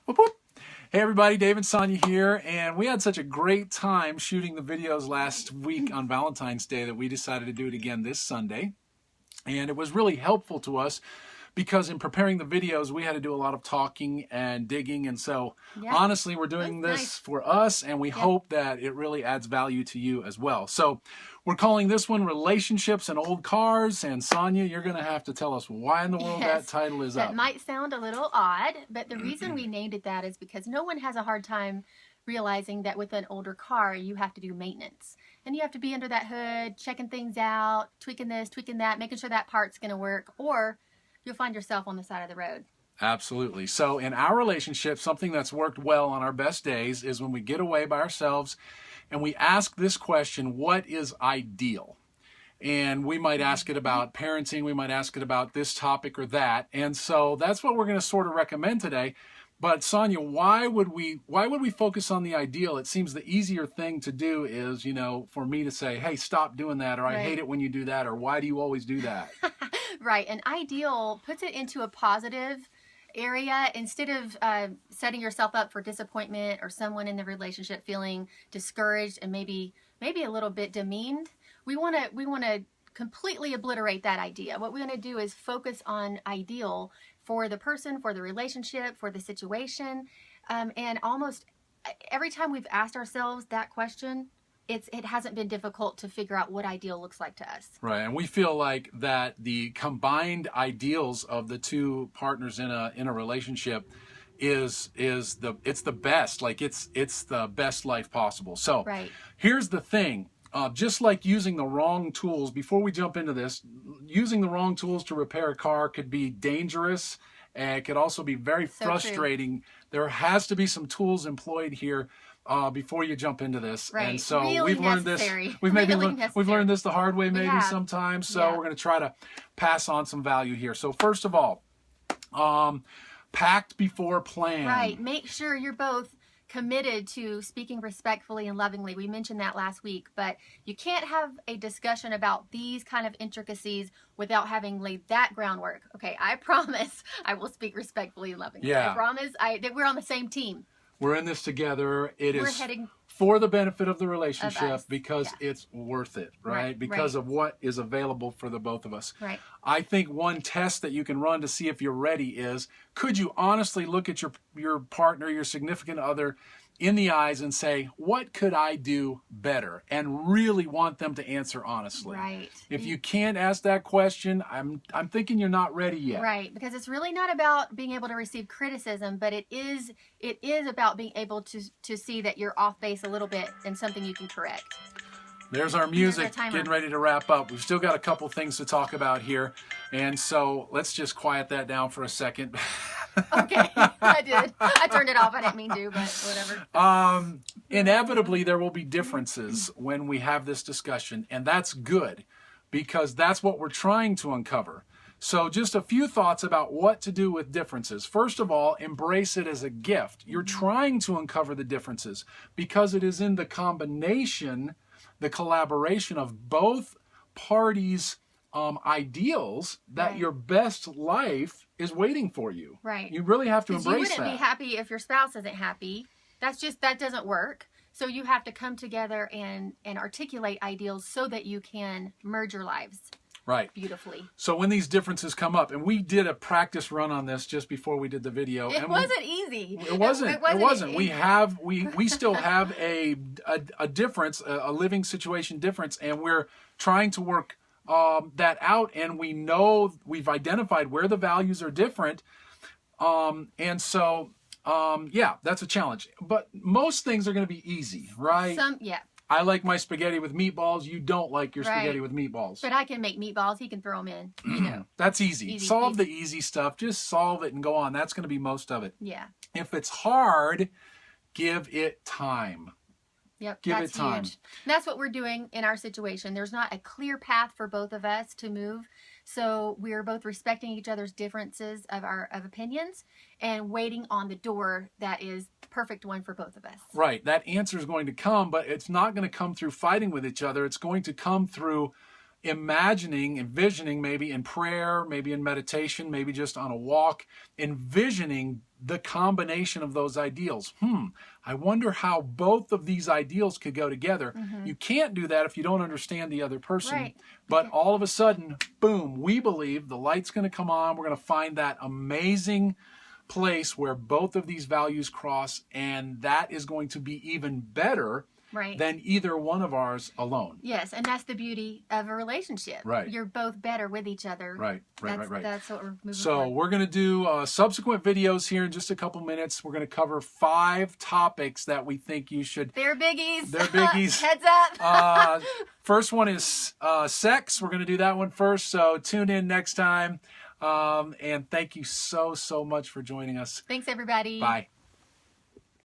Whoop, whoop. Hey everybody, Dave and Sonia here, and we had such a great time shooting the videos last week on Valentine's Day that we decided to do it again this Sunday. And it was really helpful to us because in preparing the videos, we had to do a lot of talking and digging. And so honestly, we're doing this for us, and we hope that it really adds value to you as well. So we're calling this one Relationships and Old Cars. And Sonia, you're going to have to tell us why in the world that title is up. That might sound a little odd, but the reason we named it that is because no one has a hard time realizing that with an older car, you have to do maintenance. And you have to be under that hood, checking things out, tweaking this, tweaking that, making sure that part's going to work, or you'll find yourself on the side of the road. Absolutely. So in our relationship, something that's worked well on our best days is when we get away by ourselves and we ask this question, what is ideal? And we might ask it about parenting, we might ask it about this topic or that. And so that's what we're going to sort of recommend today. But Sonia, why would we focus on the ideal? It seems the easier thing to do is, you know, for me to say, hey, stop doing that, or I hate it when you do that, or why do you always do that? Right. An ideal puts it into a positive area instead of setting yourself up for disappointment or someone in the relationship feeling discouraged and maybe a little bit demeaned. We want to completely obliterate that idea. What we want to do is focus on ideal for the person, for the relationship, for the situation. And almost every time we've asked ourselves that question, it hasn't been difficult to figure out what ideal looks like to us. Right, and we feel like that the combined ideals of the two partners in a relationship is the best. Like it's the best life possible. So here's the thing. Just like using the wrong tools, before we jump into this, using the wrong tools to repair a car could be dangerous and it could also be very frustrating. There has to be some tools employed here before you jump into this. And so we've learned this. We've learned this the hard way maybe sometimes. So we're going to try to pass on some value here. So first of all, pact before plan. Right. Make sure you're both committed to speaking respectfully and lovingly. We mentioned that last week, but you can't have a discussion about these kind of intricacies without having laid that groundwork. Okay, I promise I will speak respectfully and lovingly. I promise that we're on the same team. We're in this together. We're heading for the benefit of the relationship because it's worth it, right? Because of what is available for the both of us. Right. I think one test that you can run to see if you're ready is, could you honestly look at your partner, your significant other, in the eyes and say, what could I do better? And really want them to answer honestly. Right. If you can't ask that question, I'm thinking you're not ready yet. Right, because it's really not about being able to receive criticism, but it is about being able to see that you're off base a little bit and something you can correct. There's our music getting ready to wrap up. We've still got a couple things to talk about here. And so let's just quiet that down for a second. Okay, I did. I turned it off. I didn't mean to, but whatever. Inevitably, there will be differences when we have this discussion. And that's good because that's what we're trying to uncover. So just a few thoughts about what to do with differences. First of all, embrace it as a gift. You're trying to uncover the differences because it is in the combination, the collaboration of both parties' ideals that your best life is waiting for you. Right. You really have to embrace that. You wouldn't be happy if your spouse isn't happy. That doesn't work. So you have to come together and articulate ideals so that you can merge your lives. Right. Beautifully. So when these differences come up, and we did a practice run on this just before we did the video. It wasn't easy. It wasn't. We still have a difference, a living situation difference, and we're trying to work that out, and we know we've identified where the values are different. And so, that's a challenge. But most things are going to be easy, right? I like my spaghetti with meatballs. You don't like your spaghetti with meatballs. But I can make meatballs. He can throw them in. You know. That's easy. Solve the easy stuff. Just solve it and go on. That's going to be most of it. Yeah. If it's hard, give it time. Yep, give it time. Huge. That's what we're doing in our situation. There's not a clear path for both of us to move. So we're both respecting each other's differences of opinions and waiting on the door that is the perfect one for both of us. Right. That answer is going to come, but it's not going to come through fighting with each other. It's going to come through envisioning, maybe in prayer, maybe in meditation, maybe just on a walk, envisioning the combination of those ideals. I wonder how both of these ideals could go together. You can't do that if you don't understand the other person. Right. But all of a sudden, boom, we believe the light's going to come on. We're going to find that amazing place where both of these values cross, and that is going to be even better Right. than either one of ours alone. Yes, and that's the beauty of a relationship. Right. You're both better with each other. Right. That's what we're moving So forward. we're going to do subsequent videos here in just a couple minutes. We're going to cover 5 topics that we think you should. They're biggies. They're biggies. Heads up. First one is sex. We're going to do that one first. So tune in next time. And thank you so much for joining us. Thanks, everybody. Bye.